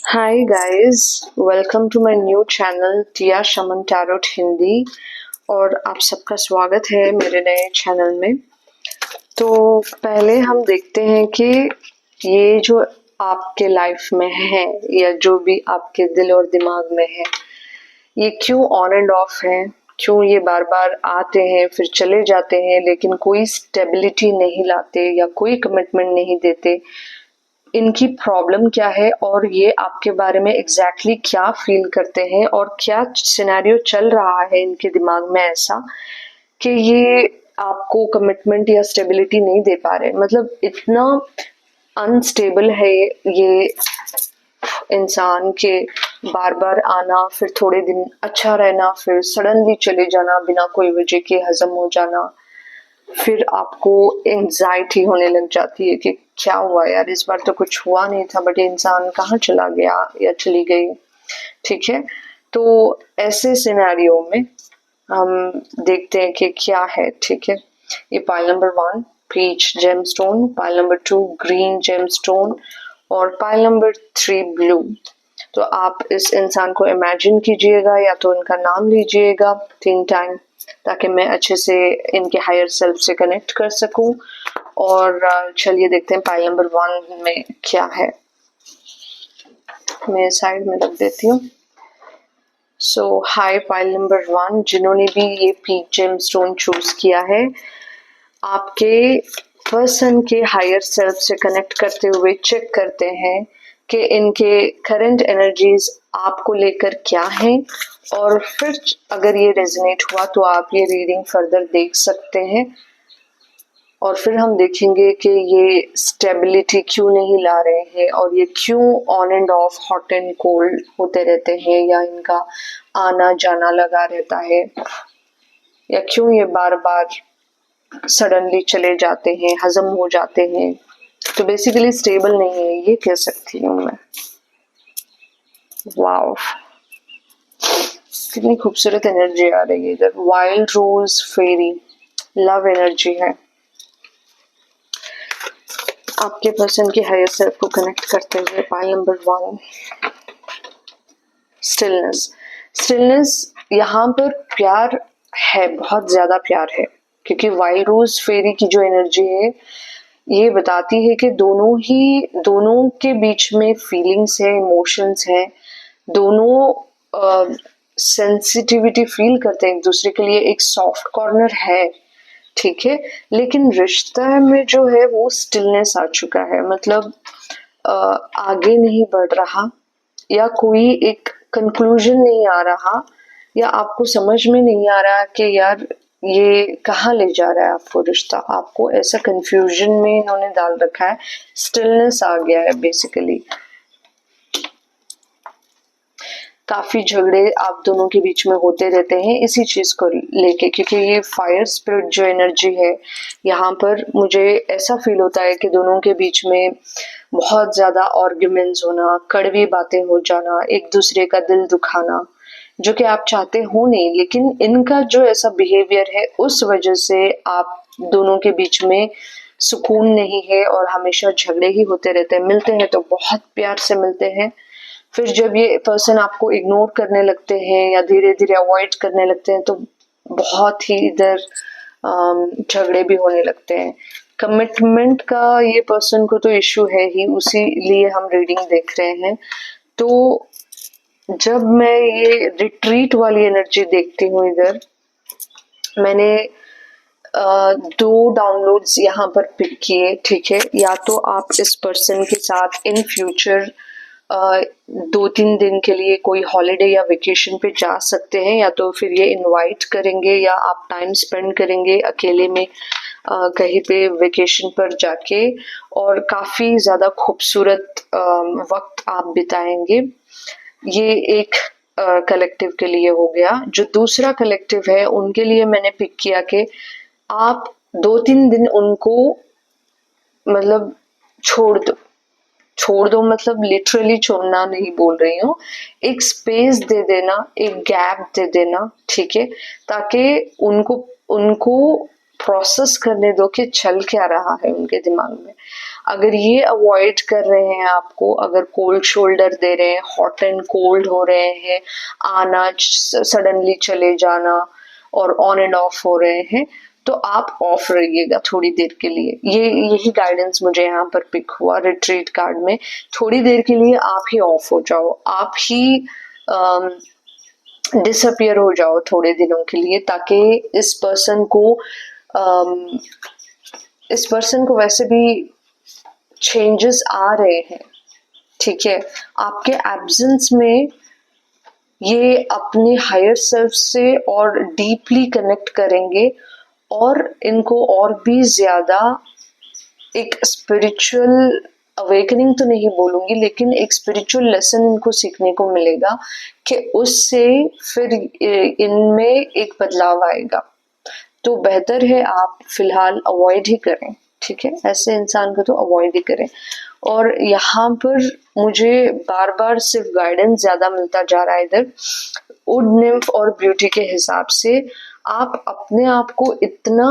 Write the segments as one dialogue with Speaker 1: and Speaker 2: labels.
Speaker 1: Hi guys, welcome to my new channel टिया शमन tarot Hindi. और आप सबका स्वागत है मेरे नए चैनल में। तो पहले हम देखते हैं कि ये जो आपके लाइफ में है या जो भी आपके दिल और दिमाग में है, ये क्यों ऑन एंड ऑफ है, क्यों ये बार बार आते हैं फिर चले जाते हैं लेकिन कोई स्टेबिलिटी नहीं लाते या कोई कमिटमेंट नहीं देते। इनकी प्रॉब्लम क्या है और ये आपके बारे में एग्जैक्टली क्या फील करते हैं और क्या सिनेरियो चल रहा है इनके दिमाग में ऐसा कि ये आपको कमिटमेंट या स्टेबिलिटी नहीं दे पा रहे। मतलब इतना अनस्टेबल है ये इंसान के बार बार आना, फिर थोड़े दिन अच्छा रहना, फिर सडनली चले जाना बिना कोई वजह के, हजम हो जाना, फिर आपको एंजाइटी होने लग जाती है कि क्या हुआ यार, इस बार तो कुछ हुआ नहीं था बट इंसान कहाँ चला गया या चली गई। ठीक है, तो ऐसे सिनेरियो में हम देखते हैं कि क्या है। ठीक है, ये pile number 1 peach gemstone, pile number 2 green gemstone और पाइल नंबर 3 ब्लू। तो आप इस इंसान को इमेजिन कीजिएगा या तो इनका नाम लीजिएगा 3 टाइम ताकि मैं अच्छे से इनके हायर सेल्फ से कनेक्ट कर सकूं। और चलिए देखते हैं पाइल नंबर 1 में क्या है। मैं साइड में रख देती हूँ। सो हाय पाइल नंबर 1, जिन्होंने भी ये पीच जेमस्टोन चूज किया है, आपके पर्सन के हायर सेल्फ से कनेक्ट करते हुए चेक करते हैं कि इनके करंट एनर्जीज आपको लेकर क्या है। और फिर अगर ये रेजोनेट हुआ तो आप ये रीडिंग फर्दर देख सकते हैं और फिर हम देखेंगे कि ये स्टेबिलिटी क्यों नहीं ला रहे हैं और ये क्यों on end of, hot and cold होते रहते हैं या इनका आना जाना लगा रहता है, या क्यों ये बार बार सडनली चले जाते हैं, हजम हो जाते हैं। तो बेसिकली स्टेबल नहीं है, ये कह सकती हूँ मैं। वाओ, कितनी खूबसूरत एनर्जी आ रही है इधर। वाइल्ड रोज फेरी, लव एनर्जी है। आपके पर्सन के हायर सेल्फ को कनेक्ट करते हुए पाइल नंबर 1 स्टिलनेस। स्टिलनेस, यहाँ पर प्यार है, बहुत ज्यादा प्यार है, क्योंकि वाइल्ड रोज फेरी की जो एनर्जी है ये बताती है कि दोनों के बीच में फीलिंग्स है, इमोशंस है, दोनों सेंसिटिविटी फील करते हैं एक दूसरे के लिए, एक सॉफ्ट कॉर्नर है। ठीक है, लेकिन रिश्ता में जो है वो स्टिलनेस आ चुका है। मतलब आगे नहीं बढ़ रहा या कोई एक कंक्लूजन नहीं आ रहा, या आपको समझ में नहीं आ रहा कि यार ये कहाँ ले जा रहा है आपको रिश्ता। आपको ऐसा कंफ्यूजन में इन्होंने डाल रखा है, स्टिलनेस आ गया है बेसिकली। काफी झगड़े आप दोनों के बीच में होते रहते हैं इसी चीज को लेके, क्योंकि ये फायर स्पिरिट जो एनर्जी है यहाँ पर मुझे ऐसा फील होता है कि दोनों के बीच में बहुत ज्यादा आर्ग्यूमेंट्स होना, कड़वी बातें हो जाना, एक दूसरे का दिल दुखाना, जो कि आप चाहते हो नहीं, लेकिन इनका जो ऐसा बिहेवियर है उस वजह से आप दोनों के बीच में सुकून नहीं है और हमेशा झगड़े ही होते रहते हैं। मिलते हैं तो बहुत प्यार से मिलते हैं, फिर जब ये पर्सन आपको इग्नोर करने लगते हैं या धीरे धीरे अवॉइड करने लगते हैं तो बहुत ही इधर झगड़े भी होने लगते हैं। कमिटमेंट का ये पर्सन को तो इशू है ही, उसी लिए हम रीडिंग देख रहे हैं। तो जब मैं ये रिट्रीट वाली एनर्जी देखती हूँ इधर, मैंने 2 डाउनलोड्स यहाँ पर पिक किए। ठीक है, या तो आप इस पर्सन के साथ इन फ्यूचर 2-3 दिन के लिए कोई हॉलिडे या वेकेशन पे जा सकते हैं, या तो फिर ये इनवाइट करेंगे या आप टाइम स्पेंड करेंगे अकेले में कहीं पे वेकेशन पर जाके, और काफी ज्यादा खूबसूरत वक्त आप बिताएंगे। ये एक कलेक्टिव के लिए हो गया। जो दूसरा कलेक्टिव है उनके लिए मैंने पिक किया कि आप 2-3 दिन उनको मतलब छोड़ दो, मतलब लिटरली छोड़ना नहीं बोल रही हूँ, एक स्पेस दे देना, एक गैप दे देना। ठीक है, ताकि उनको प्रोसेस करने दो कि चल क्या रहा है उनके दिमाग में। अगर ये अवॉइड कर रहे हैं आपको, अगर कोल्ड शोल्डर दे रहे हैं, हॉट एंड कोल्ड हो रहे हैं, आना सडनली चले जाना और ऑन एंड ऑफ हो रहे हैं, तो आप ऑफ रहिएगा थोड़ी देर के लिए। यही गाइडेंस मुझे यहाँ पर पिक हुआ रिट्रीट कार्ड में। थोड़ी देर के लिए आप ही ऑफ हो जाओ, आप ही डिसअपियर हो जाओ थोड़े दिनों के लिए, ताकि इस पर्सन को वैसे भी चेंजेस आ रहे हैं, ठीक है। आपके एब्सेंस में ये अपने हायर सेल्फ से और डीपली कनेक्ट करेंगे और इनको और भी ज्यादा एक स्पिरिचुअल अवेकनिंग तो नहीं बोलूंगी, लेकिन एक स्पिरिचुअल लेसन इनको सीखने को मिलेगा कि उससे फिर इनमें एक बदलाव आएगा। तो बेहतर है आप फिलहाल अवॉइड ही करें, ठीक है। ऐसे इंसान को तो अवॉइड ही करें। और यहाँ पर मुझे बार बार सिर्फ गाइडेंस ज्यादा मिलता जा रहा है इधर वुड निम्फ और ब्यूटी के हिसाब से। आप अपने आप को इतना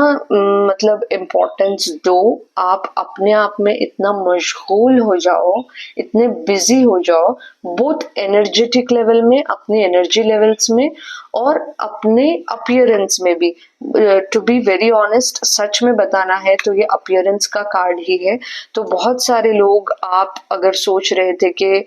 Speaker 1: मतलब इम्पोर्टेंस दो, आप अपने आप में इतना मशगूल हो जाओ, इतने बिजी हो जाओ, बोथ एनर्जेटिक लेवल में, अपनी एनर्जी लेवल्स में और अपने अपीयरेंस में भी। टू बी वेरी ऑनेस्ट, सच में बताना है तो ये अपीयरेंस का कार्ड ही है। तो बहुत सारे लोग, आप अगर सोच रहे थे कि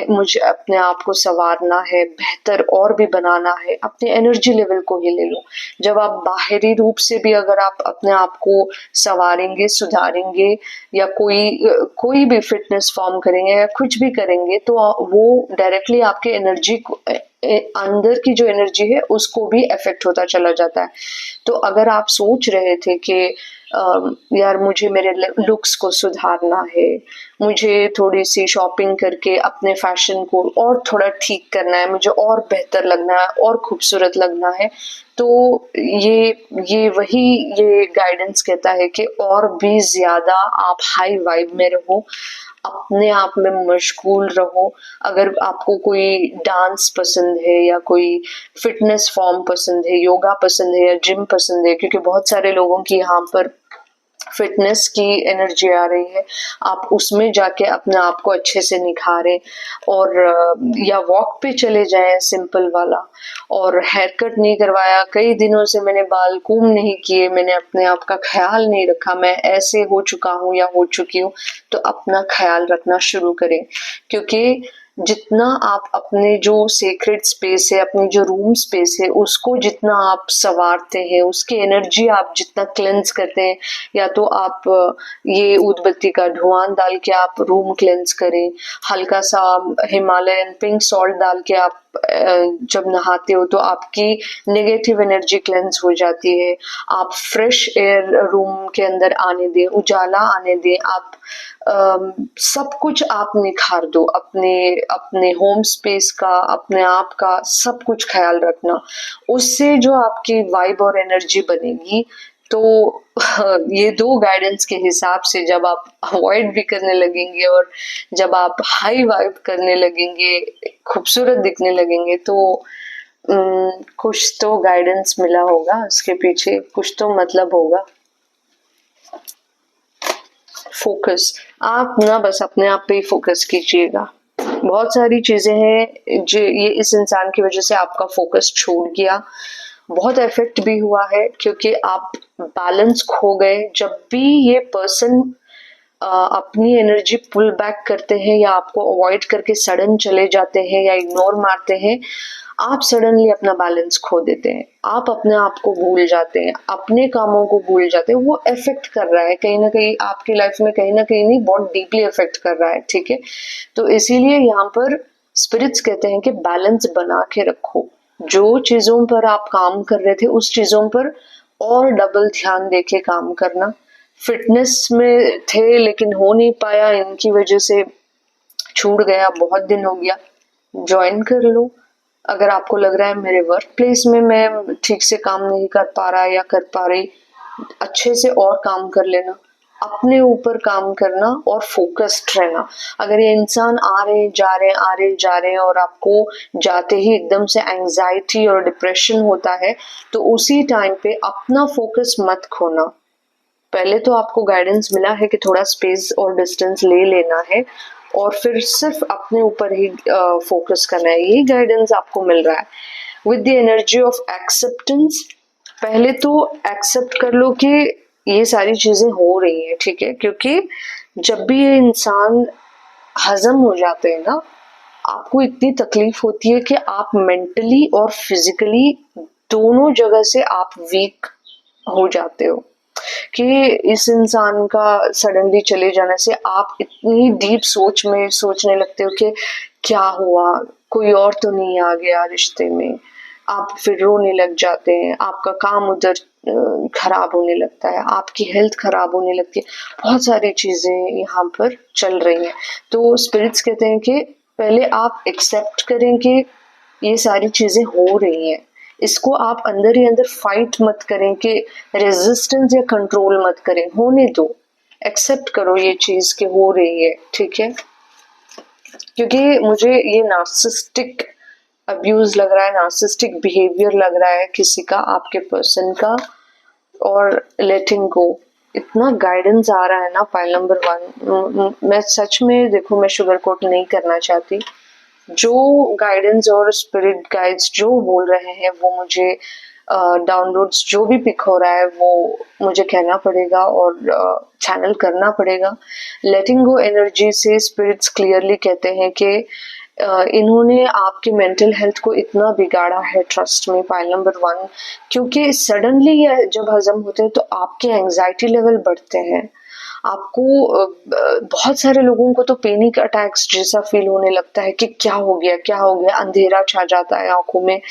Speaker 1: मुझे अपने आप को संवारना है, बेहतर और भी बनाना है, अपने एनर्जी लेवल को ही ले लो। जब आप बाहरी रूप से भी अगर आप अपने आप को संवारेंगे, सुधारेंगे, या कोई भी फिटनेस फॉर्म करेंगे या कुछ भी करेंगे, तो वो डायरेक्टली आपके एनर्जी को, अंदर की जो एनर्जी है उसको भी इफेक्ट होता चला जाता है। तो अगर आप सोच रहे थे कि यार मुझे मेरे लुक्स को सुधारना है, मुझे थोड़ी सी शॉपिंग करके अपने फैशन को और थोड़ा ठीक करना है, मुझे और बेहतर लगना है और खूबसूरत लगना है, तो ये गाइडेंस कहता है कि और भी ज्यादा आप हाई वाइब में रहो, अपने आप में मशगूल रहो। अगर आपको कोई डांस पसंद है या कोई फिटनेस फॉर्म पसंद है, योगा पसंद है या जिम पसंद है, क्योंकि बहुत सारे लोगों की यहाँ पर फिटनेस की एनर्जी आ रही है, आप उसमें जाके अपने आप को अच्छे से निखारें। और या वॉक पे चले जाएं सिंपल वाला। और हेयर कट नहीं करवाया, कई दिनों से मैंने बाल कूम नहीं किए, मैंने अपने आप का ख्याल नहीं रखा, मैं ऐसे हो चुका हूँ या हो चुकी हूँ, तो अपना ख्याल रखना शुरू करें। क्योंकि जितना आप अपने जो सेक्रेट स्पेस है, अपनी जो रूम स्पेस है, उसको जितना आप संवारते हैं, उसकी एनर्जी आप जितना क्लेंस करते हैं, या तो आप ये ऊदबत्ती का धुआं डाल के आप रूम क्लेंस करें, हल्का सा हिमालयन पिंक सॉल्ट डाल के आप जब नहाते हो तो आपकी नेगेटिव एनर्जी क्लेंस हो जाती है। आप फ्रेश एयर रूम के अंदर आने दें, उजाला आने दें, आप सब कुछ आप निखार दो, अपने होम स्पेस का, अपने आप का सब कुछ ख्याल रखना। उससे जो आपकी वाइब और एनर्जी बनेगी, तो ये दो गाइडेंस के हिसाब से जब आप अवॉइड भी करने लगेंगे और जब आप हाई वाइब करने लगेंगे, खूबसूरत दिखने लगेंगे, तो कुछ तो गाइडेंस मिला होगा, उसके पीछे कुछ तो मतलब होगा। फोकस, आप ना बस अपने आप पे ही फोकस कीजिएगा। बहुत सारी चीजें हैं जो ये इस इंसान की वजह से आपका फोकस छूट गया, बहुत इफेक्ट भी हुआ है, क्योंकि आप बैलेंस खो गए। जब भी ये पर्सन अपनी एनर्जी पुल बैक करते हैं या आपको अवॉइड करके सडन चले जाते हैं या इग्नोर मारते हैं, आप सडनली अपना बैलेंस खो देते हैं, आप अपने आप को भूल जाते हैं, अपने कामों को भूल जाते हैं। वो इफेक्ट कर रहा है कहीं ना कहीं आपकी लाइफ में, कहीं ना कहीं नहीं, बहुत डीपली इफेक्ट कर रहा है, ठीक है। तो इसीलिए यहाँ पर स्पिरिट्स कहते हैं कि बैलेंस बना के रखो। जो चीजों पर आप काम कर रहे थे उस चीजों पर और डबल ध्यान देके काम करना। फिटनेस में थे लेकिन हो नहीं पाया, इनकी वजह से छूट गया, बहुत दिन हो गया, ज्वाइन कर लो। अगर आपको लग रहा है मेरे वर्क प्लेस में मैं ठीक से काम नहीं कर पा रहा या कर पा रही, अच्छे से और काम कर लेना, अपने ऊपर काम करना और फोकस्ड रहना। अगर ये इंसान आ रहे जा रहे हैं और आपको जाते ही एकदम से एंजाइटी और डिप्रेशन होता है, तो उसी टाइम पे अपना फोकस मत खोना, पहले तो आपको गाइडेंस मिला है कि थोड़ा स्पेस और डिस्टेंस ले लेना है और फिर सिर्फ अपने ऊपर ही फोकस करना है, यही गाइडेंस आपको मिल रहा है with the energy of acceptance. पहले तो एक्सेप्ट कर लो कि ये सारी चीजें हो रही हैं, ठीक है, क्योंकि जब भी ये इंसान हजम हो जाते हैं ना, आपको इतनी तकलीफ होती है कि आप मेंटली और फिजिकली दोनों जगह से आप वीक हो जाते हो कि इस इंसान का सडनली चले जाने से आप इतनी डीप सोच में सोचने लगते हो कि क्या हुआ, कोई और तो नहीं आ गया रिश्ते में। आप फिर रोने लग जाते हैं, आपका काम उधर खराब होने लगता है, आपकी हेल्थ खराब होने लगती है, बहुत सारी चीजें यहाँ पर चल रही हैं। तो स्पिरिट्स कहते हैं कि पहले आप एक्सेप्ट करें कि ये सारी चीजें हो रही हैं, इसको आप अंदर ही अंदर फाइट मत करें कि रेजिस्टेंस या कंट्रोल मत करें, होने दो, एक्सेप्ट करो ये चीज कि हो रही है, ठीक है। क्योंकि मुझे ये नार्सिस्टिक अब्यूज लग रहा है, नार्सिस्टिक बिहेवियर लग रहा है किसी का, आपके पर्सन का। और लेटिंग गो, इतना गाइडेंस आ रहा है ना पाइल नंबर 1। मैं सच में, देखो, मैं शुगर कोट नहीं करना चाहती, जो गाइडेंस और स्पिरिट गाइड्स जो बोल रहे हैं वो मुझे डाउनलोड्स जो भी पिक हो रहा है वो मुझे कहना पड़ेगा और चैनल करना पड़ेगा। लेटिंग गो एनर्जी से स्पिरिट्स क्लियरली कहते हैं कि इन्होंने आपके मेंटल हेल्थ को इतना बिगाड़ा है, ट्रस्ट में, पाइल नंबर 1, क्योंकि सडनली जब हजम होते हैं तो आपके एंजाइटी लेवल बढ़ते हैं। आपको बहुत सारे लोगों को तो पैनिक अटैक्स जैसा फील होने लगता है कि क्या हो गया, क्या हो गया, अंधेरा छा जाता है आंखों में,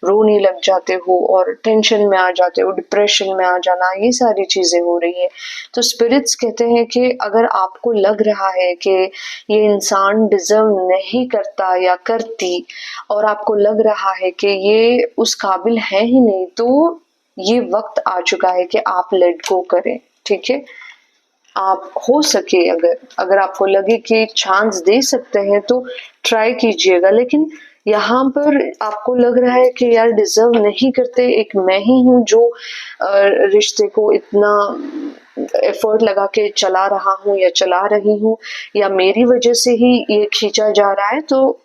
Speaker 1: रोने लग जाते हो और टेंशन में आ जाते हो, डिप्रेशन में आ जाना, ये सारी चीजें हो रही है। तो स्पिरिट्स कहते हैं कि अगर आपको लग रहा है कि ये इंसान डिजर्व नहीं करता या करती और आपको लग रहा है कि ये उस काबिल है ही नहीं, तो ये वक्त आ चुका है कि आप लेट गो करें, ठीक है। आप हो सके, अगर आपको लगे कि चांस दे सकते हैं तो ट्राई कीजिएगा, लेकिन यहाँ पर आपको लग रहा है कि यार डिजर्व नहीं करते, एक मैं ही हूँ जो रिश्ते को इतना एफर्ट लगा के चला रहा हूँ या चला रही हूँ, या मेरी वजह से ही ये खींचा जा रहा है, तो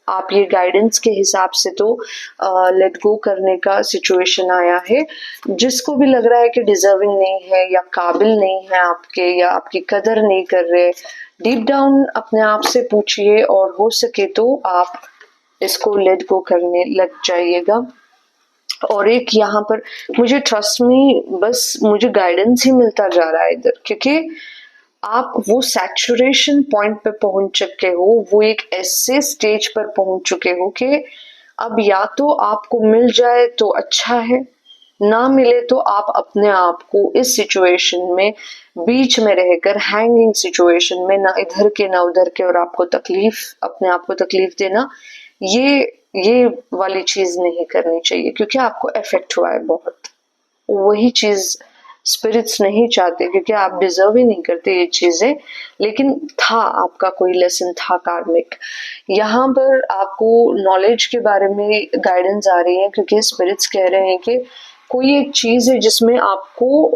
Speaker 1: आप ये गाइडेंस के हिसाब से तो लेट गो करने का सिचुएशन आया है। जिसको भी लग रहा है कि डिजर्विंग नहीं है या काबिल नहीं है आपके, या आपकी कदर नहीं कर रहे, डीप डाउन अपने आप से पूछिए और हो सके तो आप इसको लेट गो करने लग जाइएगा। और एक यहाँ पर मुझे ट्रस्ट में बस मुझे गाइडेंस ही मिलता जा रहा है इधर, क्योंकि आप वो सैचुरेशन पॉइंट पे पहुंच चुके हो, वो एक ऐसे स्टेज पर पहुंच चुके हो कि अब या तो आपको मिल जाए तो अच्छा है, ना मिले तो आप अपने आप को इस सिचुएशन में बीच में रहकर, हैंगिंग सिचुएशन में, ना इधर के ना उधर के, और आपको तकलीफ, अपने आप को तकलीफ देना, ये वाली चीज नहीं करनी चाहिए, क्योंकि आपको इफेक्ट हुआ है बहुत। वही चीज स्पिरिट्स नहीं चाहते, क्योंकि आप डिजर्व ही नहीं करते ये चीजें, लेकिन था आपका कोई लेसन था कार्मिक। यहाँ पर आपको नॉलेज के बारे में गाइडेंस आ रही है, क्योंकि स्पिरिट्स कह रहे हैं कि कोई एक चीज है जिसमें आपको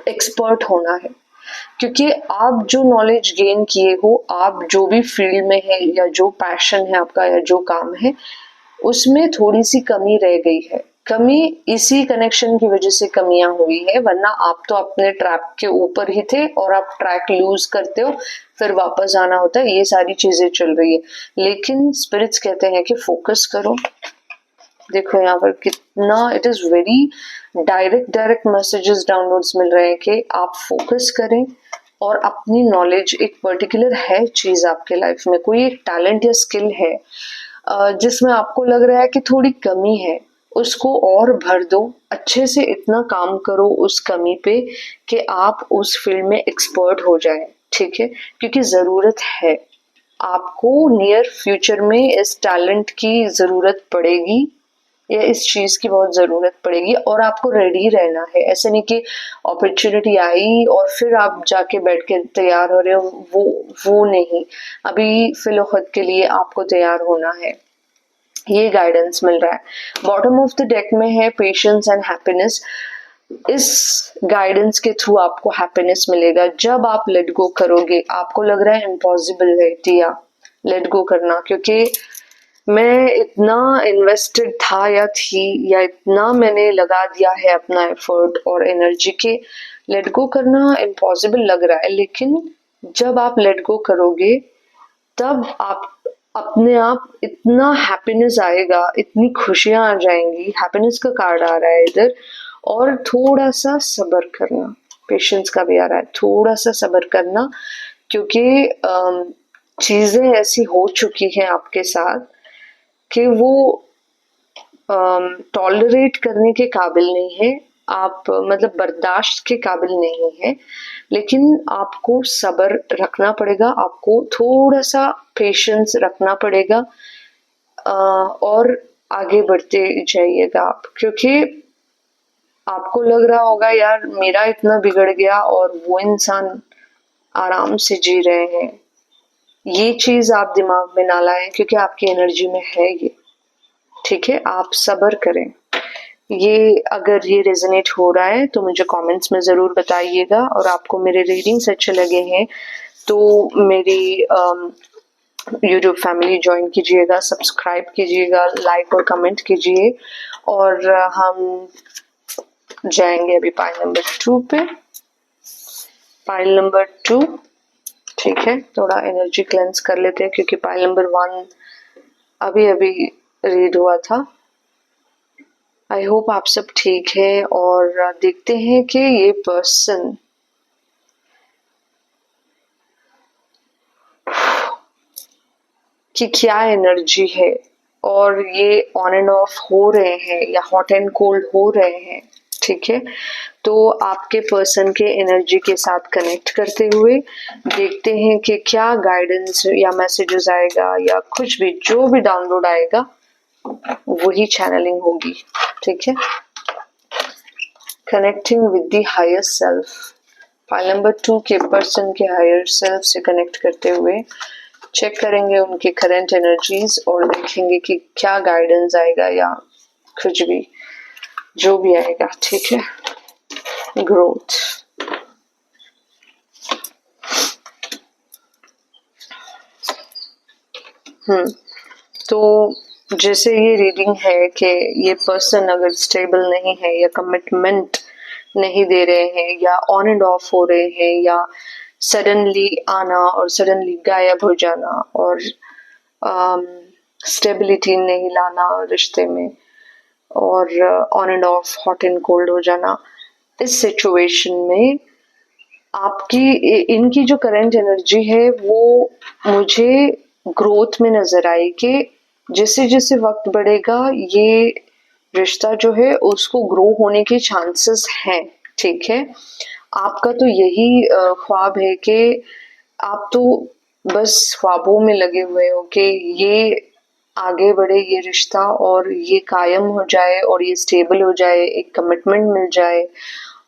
Speaker 1: एक्सपर्ट होना है, क्योंकि आप जो नॉलेज गेन किए हो, आप जो भी फील्ड में है या जो पैशन है आपका या जो काम है, उसमें थोड़ी सी कमी रह गई है। कमी इसी कनेक्शन की वजह से कमियां हुई है, वरना आप तो अपने ट्रैक के ऊपर ही थे और आप ट्रैक लूज करते हो, फिर वापस आना होता है, ये सारी चीजें चल रही है। लेकिन स्पिरिट्स कहते हैं कि फोकस करो। देखो यहाँ पर कितना it is very direct messages downloads मिल रहे हैं कि आप फोकस करें और अपनी नॉलेज, एक पर्टिकुलर है चीज आपके लाइफ में, कोई एक टैलेंट या स्किल है जिसमें आपको लग रहा है कि थोड़ी कमी है, उसको और भर दो, अच्छे से इतना काम करो उस कमी पे कि आप उस फील्ड में एक्सपर्ट हो जाए, ठीक है, क्योंकि जरूरत है आपको, नियर फ्यूचर में इस टैलेंट की जरूरत पड़ेगी या इस चीज की बहुत जरूरत पड़ेगी, और आपको रेडी रहना है। ऐसे नहीं कि अपॉर्चुनिटी आई और फिर आप जाके बैठ के तैयार हो रहे हो, वो नहीं, अभी फिलहाल के लिए आपको तैयार होना है। ये गाइडेंस मिल रहा है। बॉटम ऑफ द डेक में है पेशेंस एंड हैप्पीनेस। इस गाइडेंस के थ्रू आपको हैप्पीनेस मिलेगा जब आप लेट गो करोगे। आपको लग रहा है इम्पॉसिबल है टिया लेट गो करना, क्योंकि मैं इतना इन्वेस्टेड था या थी, या इतना मैंने लगा दिया है अपना एफर्ट और एनर्जी के लेट गो करना इम्पॉसिबल लग रहा है। लेकिन जब आप लेट गो करोगे तब आप अपने आप इतना हैप्पीनेस आएगा, इतनी खुशियां आ जाएंगी। हैप्पीनेस का कार्ड आ रहा है इधर। और थोड़ा सा सब्र करना, पेशेंस का भी आ रहा है, थोड़ा सा सब्र करना, क्योंकि चीजें ऐसी हो चुकी हैं आपके साथ कि वो टॉलरेट करने के काबिल नहीं है। आप मतलब बर्दाश्त के काबिल नहीं है। लेकिन आपको सब्र रखना पड़ेगा, आपको थोड़ा सा पेशेंस रखना पड़ेगा और आगे बढ़ते जाइएगा आप, क्योंकि आपको लग रहा होगा यार मेरा इतना बिगड़ गया और वो इंसान आराम से जी रहे हैं। ये चीज आप दिमाग में ना लाएं, क्योंकि आपकी एनर्जी में है ये। ठीक है, आप सब्र करें। ये अगर ये रेजोनेट हो रहा है तो मुझे कमेंट्स में ज़रूर बताइएगा। और आपको मेरे रीडिंग्स अच्छे लगे हैं तो मेरी यूट्यूब फैमिली ज्वाइन कीजिएगा, सब्सक्राइब कीजिएगा, लाइक और कमेंट कीजिए। और हम जाएंगे अभी पाइल नंबर 2 पे। पाइल नंबर 2, ठीक है, थोड़ा एनर्जी क्लेंस कर लेते हैं क्योंकि पाइल नंबर 1 अभी अभी रीड हुआ था। आई होप आप सब ठीक है। और देखते हैं कि ये पर्सन की क्या एनर्जी है, और ये ऑन एंड ऑफ हो रहे हैं या हॉट एंड कोल्ड हो रहे हैं। ठीक है, तो आपके पर्सन के एनर्जी के साथ कनेक्ट करते हुए देखते हैं कि क्या गाइडेंस या मैसेजेस आएगा या कुछ भी जो भी डाउनलोड आएगा वही चैनलिंग होगी। ठीक है, connecting with the higher self. File number 2 के पर्सन के हायर सेल्फ से कनेक्ट करते हुए चेक करेंगे उनके करंट एनर्जीज और देखेंगे कि क्या गाइडेंस आएगा या कुछ भी जो भी आएगा। ठीक है, ग्रोथ। तो जैसे ये रीडिंग है कि ये पर्सन अगर स्टेबल नहीं है या कमिटमेंट नहीं दे रहे हैं या ऑन एंड ऑफ हो रहे हैं या सडनली आना और सडनली गायब हो जाना और स्टेबिलिटी नहीं लाना रिश्ते में और on end of hot and cold हो जाना, इस सिचुएशन में आपकी इनकी जो करंट एनर्जी है वो मुझे ग्रोथ में नजर आई कि जैसे जैसे वक्त बढ़ेगा ये रिश्ता जो है उसको ग्रो होने के चांसेस हैं। ठीक है, आपका तो यही ख्वाब है कि आप तो बस ख्वाबों में लगे हुए हो कि ये आगे बढ़े ये रिश्ता और ये कायम हो जाए और ये स्टेबल हो जाए, एक कमिटमेंट मिल जाए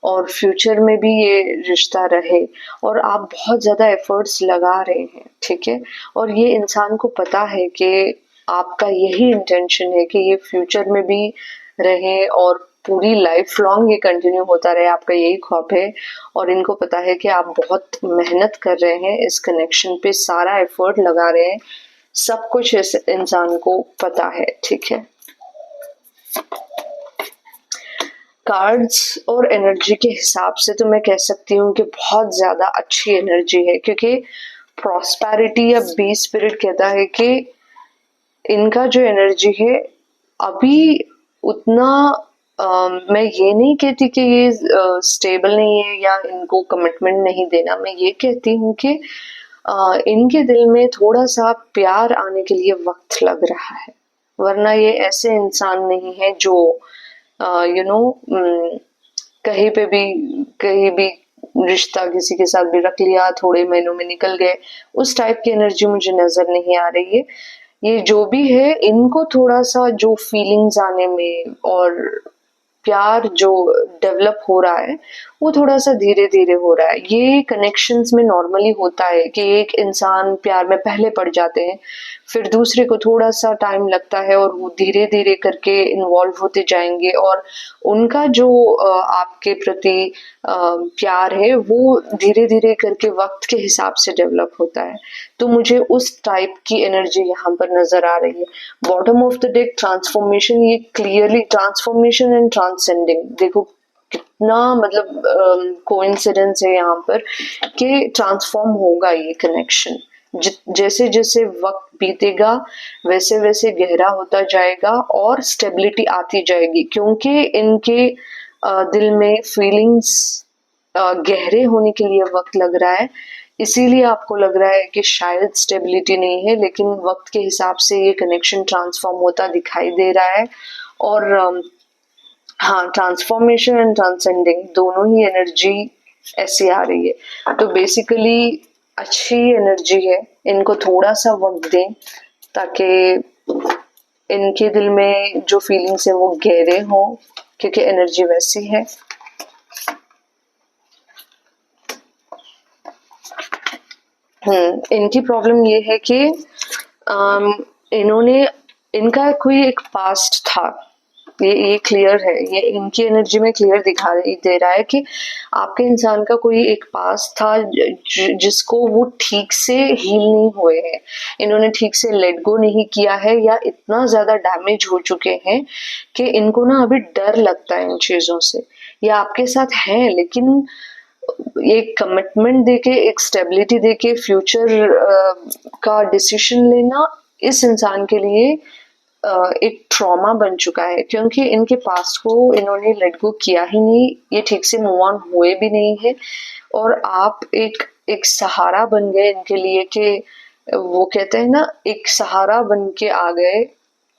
Speaker 1: और फ्यूचर में भी ये रिश्ता रहे। और आप बहुत ज़्यादा एफर्ट्स लगा रहे हैं। ठीक है, और ये इंसान को पता है कि आपका यही इंटेंशन है कि ये फ्यूचर में भी रहे और पूरी लाइफ लॉन्ग ये कंटिन्यू होता रहे, आपका यही ख्वाब है। और इनको पता है कि आप बहुत मेहनत कर रहे हैं इस कनेक्शन पे, सारा एफर्ट लगा रहे हैं, सब कुछ इस इंसान को पता है। ठीक है, कार्ड्स और एनर्जी के हिसाब से तो मैं कह सकती हूँ कि बहुत ज्यादा अच्छी एनर्जी है, क्योंकि प्रॉस्पेरिटी या बी स्पिरिट कहता है कि इनका जो एनर्जी है अभी उतना मैं ये नहीं कहती कि ये स्टेबल नहीं है या इनको कमिटमेंट नहीं देना। मैं ये कहती हूँ कि इनके दिल में थोड़ा सा प्यार आने के लिए वक्त लग रहा है, वरना ये ऐसे इंसान नहीं है जो कहीं पे भी कहीं भी रिश्ता किसी के साथ भी रख लिया, थोड़े महीनों में निकल गए, उस टाइप की एनर्जी मुझे नजर नहीं आ रही है। ये जो भी है इनको थोड़ा सा जो फीलिंग्स आने में और प्यार जो डेवलप हो रहा है वो थोड़ा सा धीरे धीरे हो रहा है। ये कनेक्शंस में नॉर्मली होता है कि एक इंसान प्यार में पहले पड़ जाते हैं, फिर दूसरे को थोड़ा सा टाइम लगता है और वो धीरे धीरे करके इन्वॉल्व होते जाएंगे, और उनका जो आपके प्रति प्यार है वो धीरे धीरे करके वक्त के हिसाब से डेवलप होता है। तो मुझे उस टाइप की एनर्जी यहाँ पर नजर आ रही है। Bottom of the deck transformation, ये क्लियरली ट्रांसफॉर्मेशन एंड ट्रांसेंडिंग, देखो कितना मतलब कोइंसिडेंस है यहाँ पर कि ट्रांसफॉर्म होगा ये कनेक्शन। जैसे जैसे वक्त बीतेगा वैसे वैसे गहरा होता जाएगा और स्टेबिलिटी आती जाएगी, क्योंकि इनके दिल में फीलिंग्स गहरे होने के लिए वक्त लग रहा है। इसीलिए आपको लग रहा है कि शायद स्टेबिलिटी नहीं है, लेकिन वक्त के हिसाब से ये कनेक्शन ट्रांसफॉर्म होता दिखाई दे रहा है। और हाँ, ट्रांसफॉर्मेशन एंड ट्रांसेंडिंग दोनों ही एनर्जी ऐसी आ रही है। तो बेसिकली अच्छी एनर्जी है, इनको थोड़ा सा वक्त दें ताकि इनके दिल में जो फीलिंग्स है वो गहरे हों, क्योंकि एनर्जी वैसी है। इनकी प्रॉब्लम ये है कि इन्होंने, इनका कोई एक पास्ट था, ये क्लियर है, ये इनकी एनर्जी में क्लियर दिखाई दे रहा है कि आपके इंसान का कोई एक पास्ट था जिसको वो ठीक से हील नहीं हुए हैं, इन्होंने ठीक से लेट गो नहीं किया है, या इतना ज्यादा डैमेज हो चुके हैं कि इनको ना अभी डर लगता है इन चीजों से। या आपके साथ है, लेकिन एक कमिटमेंट देके, एक स्टेबिलिटी देके फ्यूचर का डिसीजन लेना इस इंसान के लिए एक ट्रॉमा बन चुका है, क्योंकि इनके पास्ट को इन्होंने लेट गो किया ही नहीं, ये ठीक से मूव ऑन हुए भी नहीं है। और आप एक सहारा बन गए इनके लिए कि वो कहते हैं ना, एक सहारा बन के आ गए।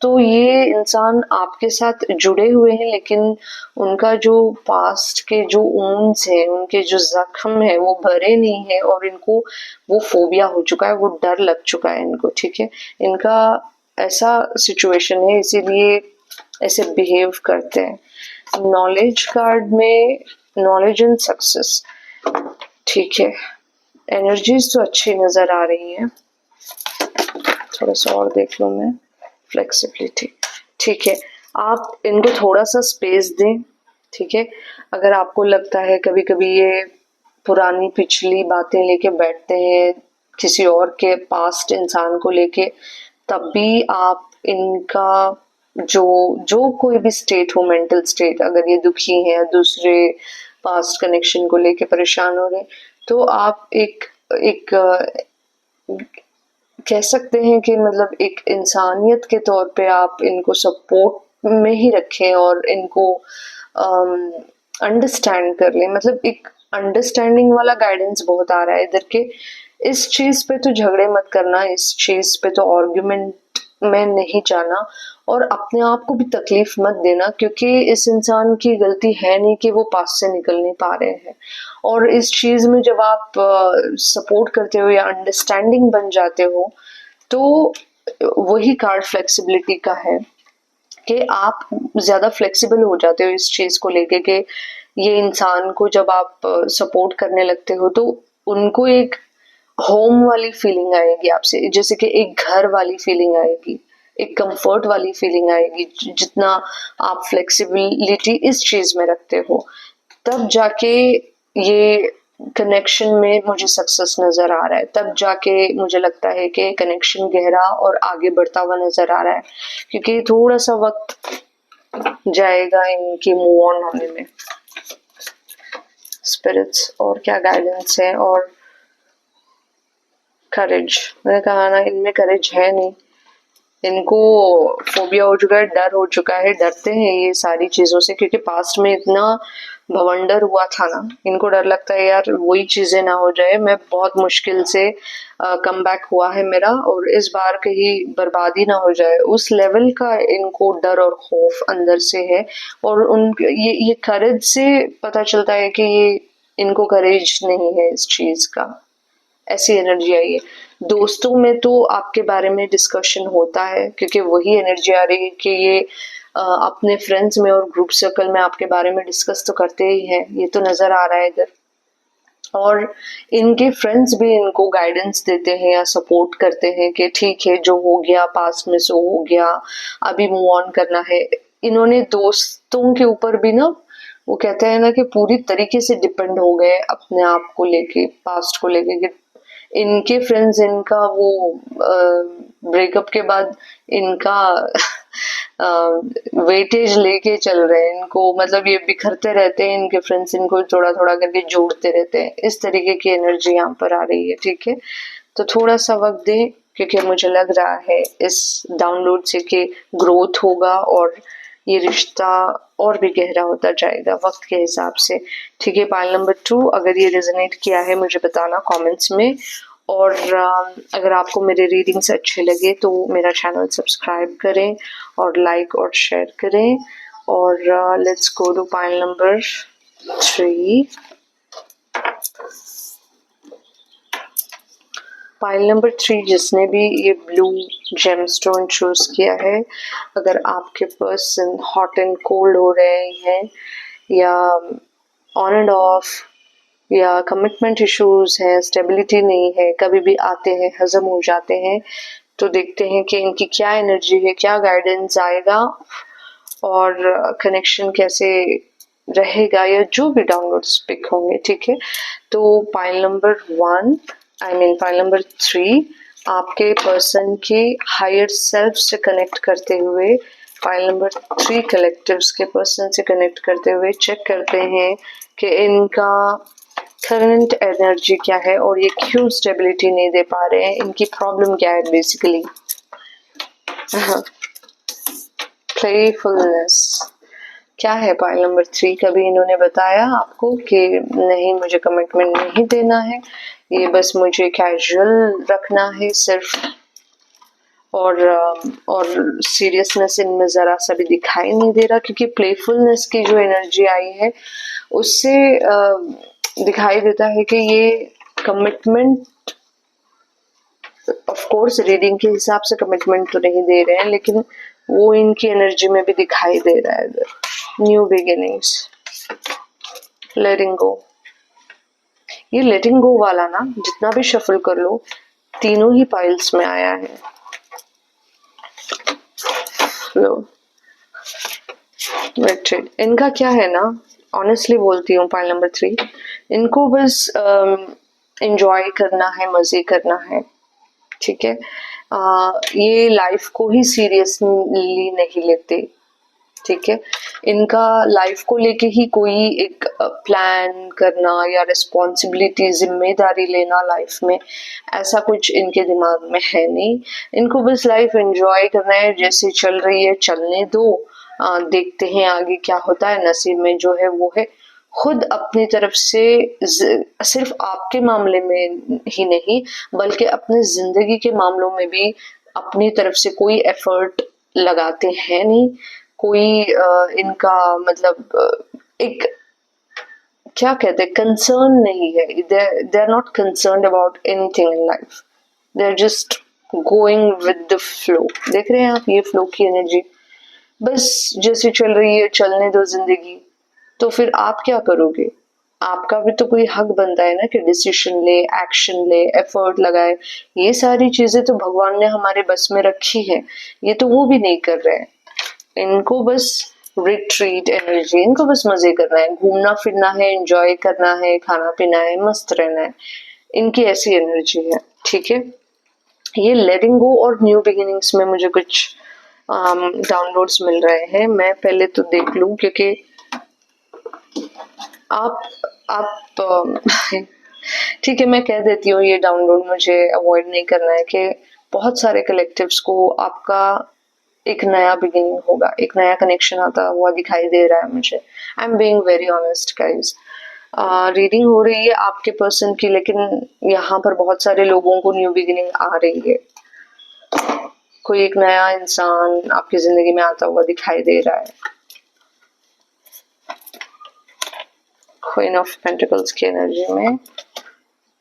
Speaker 1: तो ये इंसान आपके साथ जुड़े हुए हैं, लेकिन उनका जो पास्ट के जो वुंड्स हैं, उनके जो जख्म है वो भरे नहीं है, और इनको वो फोबिया हो चुका है, वो डर लग चुका है इनको। ठीक है, इनका ऐसा सिचुएशन है, इसीलिए ऐसे बिहेव करते हैं। नॉलेज कार्ड में नॉलेज एंड सक्सेस, ठीक है, एनर्जीज तो अच्छी नजर आ रही है। थोड़ा सा और देख लूं मैं। फ्लेक्सिबिलिटी, ठीक है, आप इनको थोड़ा सा स्पेस दें। ठीक है, अगर आपको लगता है कभी कभी ये पुरानी पिछली बातें लेके बैठते हैं किसी और के पास्ट इंसान को लेके, तब भी आप इनका जो कोई भी स्टेट हो, मेंटल स्टेट, अगर ये दुखी है, दूसरे पास्ट कनेक्शन को लेके परेशान हो रहे, तो आप एक कह सकते हैं कि मतलब एक इंसानियत के तौर पे आप इनको सपोर्ट में ही रखें और इनको अंडरस्टैंड कर लें। मतलब एक अंडरस्टैंडिंग वाला गाइडेंस बहुत आ रहा है इधर के। इस चीज पे तो झगड़े मत करना, इस चीज पे तो आर्ग्यूमेंट में नहीं जाना, और अपने आप को भी तकलीफ मत देना, क्योंकि इस इंसान की गलती है नहीं कि वो पास से निकल नहीं पा रहे हैं। और इस चीज में जब आप सपोर्ट करते हो या अंडरस्टैंडिंग बन जाते हो, तो वही कार्ड फ्लेक्सिबिलिटी का है कि आप ज्यादा फ्लेक्सिबल हो जाते हो इस चीज को लेके कि ये इंसान को जब आप सपोर्ट करने लगते हो तो उनको एक होम वाली फीलिंग आएगी आपसे, जैसे कि एक घर वाली फीलिंग आएगी, एक कंफर्ट वाली फीलिंग आएगी। जितना आप फ्लेक्सिबिलिटी इस चीज में रखते हो, तब जाके ये कनेक्शन में मुझे सक्सेस नजर आ रहा है, तब जाके मुझे लगता है कि कनेक्शन गहरा और आगे बढ़ता हुआ नजर आ रहा है, क्योंकि थोड़ा सा वक्त जाएगा इनकी मूव ऑन होने में। स्पिरिट्स और क्या गाइडेंस है? और करेज, मैंने कहा ना, इनमें करेज है नहीं, इनको फोबिया हो चुका है, डर हो चुका है, डरते हैं ये सारी चीजों से, क्योंकि पास्ट में इतना भवंडर हुआ था ना, इनको डर लगता है यार वही चीजें ना हो जाए। मैं बहुत मुश्किल से कम बैक हुआ है मेरा, और इस बार कहीं बर्बादी ना हो जाए, उस लेवल का इनको डर और खौफ अंदर से है। और उन ये करेज से पता चलता है कि ये इनको करेज नहीं है इस चीज का, ऐसी एनर्जी आई है। दोस्तों में तो आपके बारे में डिस्कशन होता है, क्योंकि वही एनर्जी आ रही है कि ये अपने फ्रेंड्स में और ग्रुप सर्कल में आपके बारे में डिस्कस तो करते ही हैं, ये तो नजर आ रहा है इधर। और इनके फ्रेंड्स भी इनको गाइडेंस देते हैं या सपोर्ट करते हैं कि ठीक है, जो हो गया पास्ट में सो हो गया, अभी मूव ऑन करना है। इन्होंने दोस्तों के ऊपर भी ना, वो कहते हैं ना कि पूरी तरीके से डिपेंड हो गए अपने आप को लेके, पास्ट को लेके, कि इनके फ्रेंड्स इनका वो ब्रेकअप के बाद इनका वेटेज लेके चल रहे हैं इनको, मतलब ये बिखरते रहते हैं, इनके फ्रेंड्स इनको थोड़ा थोड़ा करके जोड़ते रहते हैं। इस तरीके की एनर्जी यहाँ पर आ रही है, ठीक है। तो थोड़ा सा वक्त दें, क्योंकि मुझे लग रहा है इस डाउनलोड से कि ग्रोथ होगा और ये रिश्ता और भी गहरा होता जाएगा वक्त के हिसाब से, ठीक है। पाइल नंबर 2, अगर ये रेजोनेट किया है मुझे बताना कमेंट्स में। और अगर आपको मेरे रीडिंग्स अच्छे लगे तो मेरा चैनल सब्सक्राइब करें और लाइक और शेयर करें। और let's go to pile number 3। Pile number 3, जिसने भी ये ब्लू जेमस्टोन चूज किया है, अगर आपके पर्सन हॉट एंड कोल्ड हो रहे हैं या ऑन एंड ऑफ या कमिटमेंट इश्यूज है, स्टेबिलिटी नहीं है, कभी भी आते हैं हजम हो जाते हैं, तो देखते हैं कि इनकी क्या एनर्जी है, क्या गाइडेंस आएगा और कनेक्शन कैसे रहेगा, या जो भी डाउनलोड्स पिक होंगे, ठीक है। तो पाइल नंबर 1, पाइल नंबर 3, आपके पर्सन के हायर सेल्फ से कनेक्ट करते हुए, पाइल नंबर 3 कलेक्टिव्स के पर्सन से कनेक्ट करते हुए चेक करते हैं कि इनका करंट एनर्जी क्या है और ये क्यों स्टेबिलिटी नहीं दे पा रहे हैं, इनकी प्रॉब्लम क्या है बेसिकली। प्लेफुलनेस क्या है पाइल नंबर 3? कभी इन्होंने बताया आपको कि नहीं, मुझे कमिटमेंट नहीं देना है, ये बस मुझे कैजुअल रखना है सिर्फ, और सीरियसनेस इनमें जरा सा भी दिखाई नहीं दे रहा, क्योंकि प्लेफुलनेस की जो एनर्जी आई है उससे दिखाई देता है कि ये कमिटमेंट, ऑफ कोर्स रीडिंग के हिसाब से कमिटमेंट तो नहीं दे रहे हैं, लेकिन वो इनकी एनर्जी में भी दिखाई दे रहा है। न्यू बिगिनिंग्स, लेटिंग गो। ये लेटिंग गो वाला ना, जितना भी शफल कर लो, तीनों ही पाइल्स में आया है। लो, रिट्रीट। इनका क्या है ना, ऑनेस्टली बोलती हूँ, पाइल नंबर 3, इनको बस एंजॉय करना है, मजे करना है, ठीक है। ये लाइफ को ही सीरियसली नहीं लेते, ठीक है। इनका लाइफ को लेके ही कोई एक प्लान करना या रिस्पॉन्सिबिलिटी, जिम्मेदारी लेना लाइफ में, ऐसा कुछ इनके दिमाग में है नहीं। इनको बस लाइफ एंजॉय करना है, जैसे चल रही है चलने दो, देखते हैं आगे क्या होता है, नसीब में जो है वो है। खुद अपनी तरफ से सिर्फ आपके मामले में ही नहीं, बल्कि अपने जिंदगी के मामलों में भी अपनी तरफ से कोई एफर्ट लगाते हैं नहीं। कोई इनका मतलब एक क्या कहते हैं, कंसर्न नहीं है। They are not concerned about anything in life, they are just going with the flow. देख रहे हैं आप ये फ्लो की एनर्जी, बस जैसे चल रही है चलने दो जिंदगी। तो फिर आप क्या करोगे? आपका भी तो कोई हक बनता है ना कि डिसीजन ले, एक्शन ले, एफर्ट लगाए। ये सारी चीजें तो भगवान ने हमारे बस में रखी है, ये तो वो भी नहीं कर रहे हैं। इनको बस रिट्रीट एनर्जी, इनको बस मजे करना है, घूमना फिरना है, एंजॉय करना है, खाना पीना है, मस्त रहना है, इनकी ऐसी एनर्जी है, ठीक है। ये लेटिंग गो और न्यू बिगिनिंग्स में मुझे कुछ डाउनलोड्स मिल रहे हैं। मैं पहले तो देख लूं, क्योंकि आप ठीक है, मैं कह देती हूँ, ये डाउनलोड मुझे अवॉइड नहीं करना है कि बहुत सारे कलेक्टिव्स को आपका एक नया बिगिनिंग होगा, एक नया कनेक्शन आता हुआ दिखाई दे रहा है मुझे। I am being very honest guys. Reading हो रही है आपके पर्सन की, लेकिन यहाँ पर बहुत सारे लोगों को न्यू बिगिनिंग आ रही है। कोई एक नया इंसान आपकी जिंदगी में आता हुआ दिखाई दे रहा है। क्वीन ऑफ पेंटिकल्स की एनर्जी में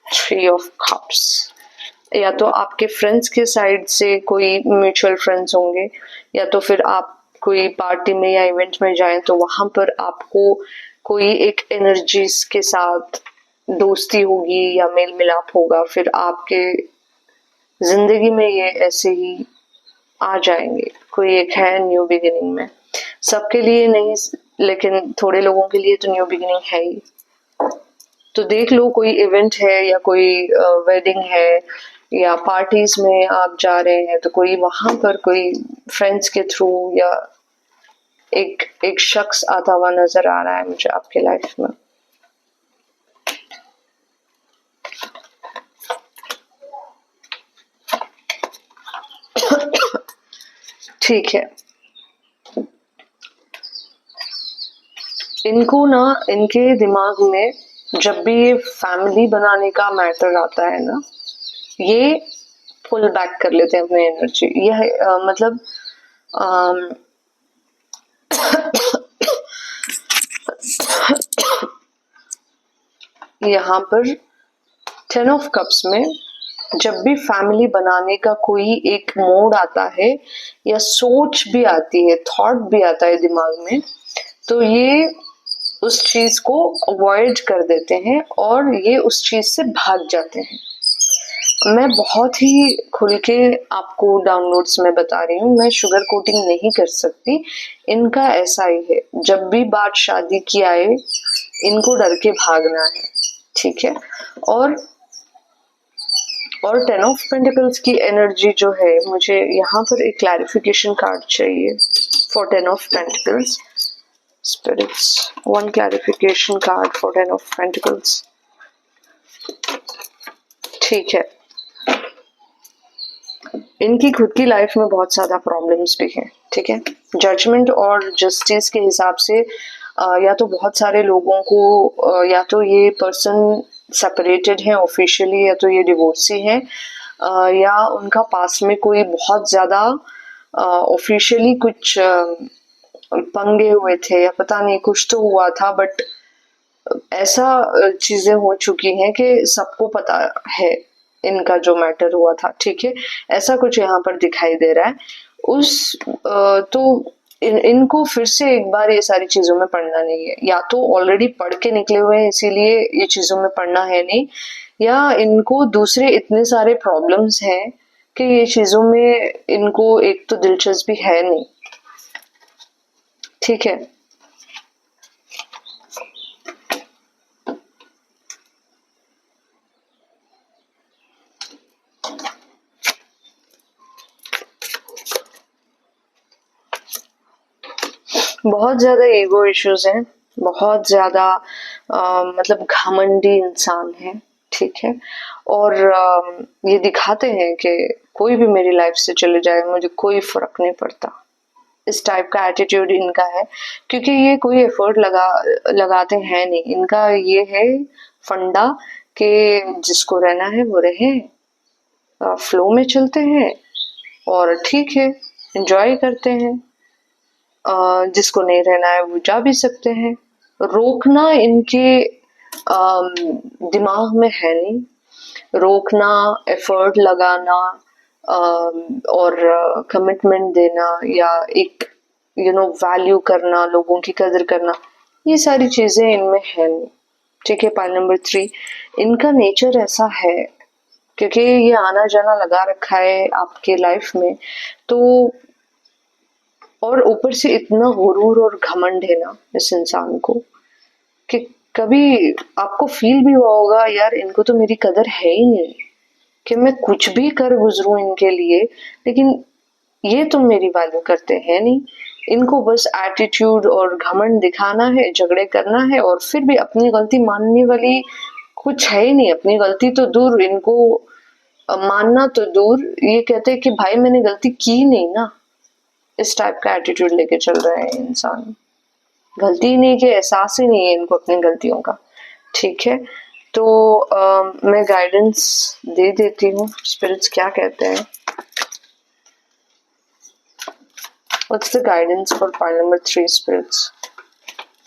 Speaker 1: 3 ऑफ कप्स, या तो आपके फ्रेंड्स के साइड से कोई म्यूचुअल फ्रेंड्स होंगे, या तो फिर आप कोई पार्टी में या इवेंट में जाएं तो वहां पर आपको कोई एक एनर्जीज के साथ दोस्ती होगी या मेल मिलाप होगा, फिर आपके जिंदगी में ये ऐसे ही आ जाएंगे। कोई एक है न्यू बिगिनिंग में, सबके लिए नहीं लेकिन थोड़े लोगों के लिए तो न्यू बिगिनिंग है ही। तो देख लो, कोई इवेंट है या कोई वेडिंग है या पार्टीज में आप जा रहे हैं, तो कोई वहां पर कोई फ्रेंड्स के थ्रू या एक शख्स आता हुआ नजर आ रहा है मुझे आपके लाइफ में। ठीक है, इनको ना, इनके दिमाग में जब भी ये फैमिली बनाने का मैटर आता है ना, ये पुल बैक कर लेते हैं अपनी एनर्जी। यह मतलब यहाँ पर 10 ऑफ कप्स में जब भी फैमिली बनाने का कोई एक मोड आता है या सोच भी आती है, थॉट भी आता है दिमाग में, तो ये उस चीज को अवॉइड कर देते हैं और ये उस चीज से भाग जाते हैं। मैं बहुत ही खुल के आपको डाउनलोड्स में बता रही हूँ, मैं शुगर कोटिंग नहीं कर सकती। इनका ऐसा ही है, जब भी बात शादी की आए इनको डर के भागना है, ठीक है। और 10 ऑफ पेंटिकल्स की एनर्जी जो है, मुझे यहाँ पर एक क्लैरिफिकेशन कार्ड चाहिए for 10 of pentacles. Spirits, one clarification card for 10 of pentacles. ठीक है, इनकी खुद की लाइफ में बहुत ज्यादा प्रॉब्लम्स भी हैं, ठीक है। जजमेंट और जस्टिस के हिसाब से या तो बहुत सारे लोगों को या तो ये पर्सन सेपरेटेड है ऑफिशियली, या तो ये डिवोर्सी है, या उनका पास में कोई बहुत ज्यादा ऑफिशियली कुछ पंगे हुए थे या पता नहीं कुछ तो हुआ था, बट ऐसा चीजें हो चुकी हैं कि सबको पता है इनका जो मैटर हुआ था, ठीक है। ऐसा कुछ यहाँ पर दिखाई दे रहा है। तो इनको फिर से एक बार ये सारी चीजों में पढ़ना नहीं है, या तो ऑलरेडी पढ़ के निकले हुए हैं इसीलिए ये चीजों में पढ़ना है नहीं, या इनको दूसरे इतने सारे प्रॉब्लम्स हैं कि ये चीजों में इनको एक तो दिलचस्पी है नहीं, ठीक है। बहुत ज्यादा ईगो इश्यूज हैं, बहुत ज्यादा मतलब घमंडी इंसान है, ठीक है। और ये दिखाते हैं कि कोई भी मेरी लाइफ से चले जाए मुझे कोई फर्क नहीं पड़ता, इस टाइप का एटीट्यूड इनका है। क्योंकि ये कोई एफर्ट लगाते हैं नहीं, इनका ये है फंडा कि जिसको रहना है वो रहे, फ्लो में चलते हैं और ठीक है, एंजॉय करते हैं। जिसको नहीं रहना है वो जा भी सकते हैं। रोकना इनके दिमाग में है नहीं, रोकना, एफर्ट लगाना और कमिटमेंट देना या एक वैल्यू करना, लोगों की कदर करना, ये सारी चीजें इनमें है नहीं, ठीक है। पॉइंट नंबर 3, इनका नेचर ऐसा है क्योंकि ये आना जाना लगा रखा है आपके लाइफ में, तो और ऊपर से इतना गुरूर और घमंड है ना इस इंसान को कि कभी आपको फील भी हुआ होगा, यार इनको तो मेरी कदर है ही नहीं, कि मैं कुछ भी कर गुजरूं इनके लिए, लेकिन ये तो मेरी वैल्यू करते हैं नहीं। इनको बस एटीट्यूड और घमंड दिखाना है, झगड़े करना है, और फिर भी अपनी गलती मानने वाली कुछ है ही नहीं। अपनी गलती तो दूर, इनको मानना तो दूर, ये कहते हैं कि भाई मैंने गलती की नहीं ना, इस टाइप का एटीट्यूड लेके चल रहे हैं इंसान। गलती ही नहीं, कि एहसास ही नहीं है इनको अपनी गलतियों का, ठीक है। तो मैं गाइडेंस दे देती हूँ, स्पिरिट्स क्या कहते हैं। What's the guidance for point number 3 spirits?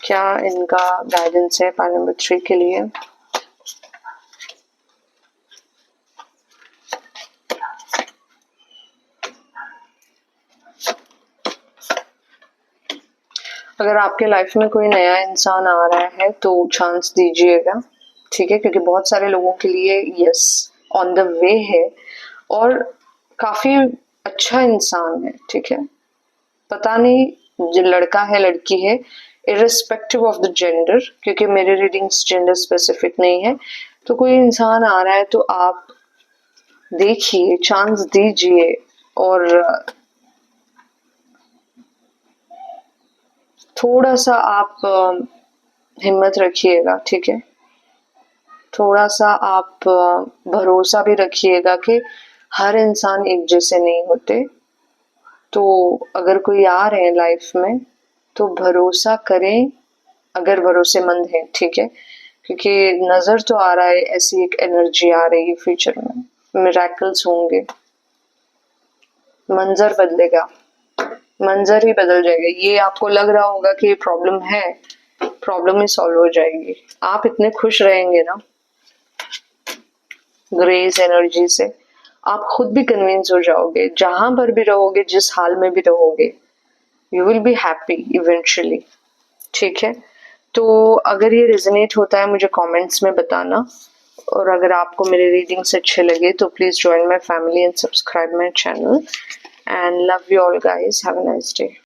Speaker 1: क्या इनका गाइडेंस है पॉइंट नंबर 3 के लिए? अगर आपके लाइफ में कोई नया इंसान आ रहा है तो चांस दीजिएगा, ठीक है, क्योंकि बहुत सारे लोगों के लिए यस ऑन द वे है और काफी अच्छा इंसान है, ठीक है। पता नहीं जो लड़का है लड़की है, इर्रिस्पेक्टिव ऑफ द जेंडर, क्योंकि मेरे रीडिंग्स जेंडर स्पेसिफिक नहीं है। तो कोई इंसान आ रहा है तो आप देखिए, चांस दीजिए और थोड़ा सा आप हिम्मत रखिएगा, ठीक है। थोड़ा सा आप भरोसा भी रखिएगा कि हर इंसान एक जैसे नहीं होते। तो अगर कोई आ रहे हैं लाइफ में तो भरोसा करें, अगर भरोसेमंद है, ठीक है, क्योंकि नजर तो आ रहा है ऐसी एक एनर्जी आ रही है फ्यूचर में, मिरेकल्स होंगे, मंजर बदलेगा, मंजर ही बदल जाएगा। ये आपको लग रहा होगा कि ये प्रॉब्लम है, प्रॉब्लम ही सॉल्व हो जाएगी। आप इतने खुश रहेंगे ना ग्रेस एनर्जी से, आप खुद भी कन्विंस हो जाओगे, जहां पर भी रहोगे, जिस हाल में भी रहोगे, you will be happy eventually, ठीक है। तो अगर ये रेजोनेट होता है मुझे कमेंट्स में बताना, और अगर आपको मेरे रीडिंग्स अच्छे लगे तो please join my family and subscribe my channel, and love you all guys, have a nice day.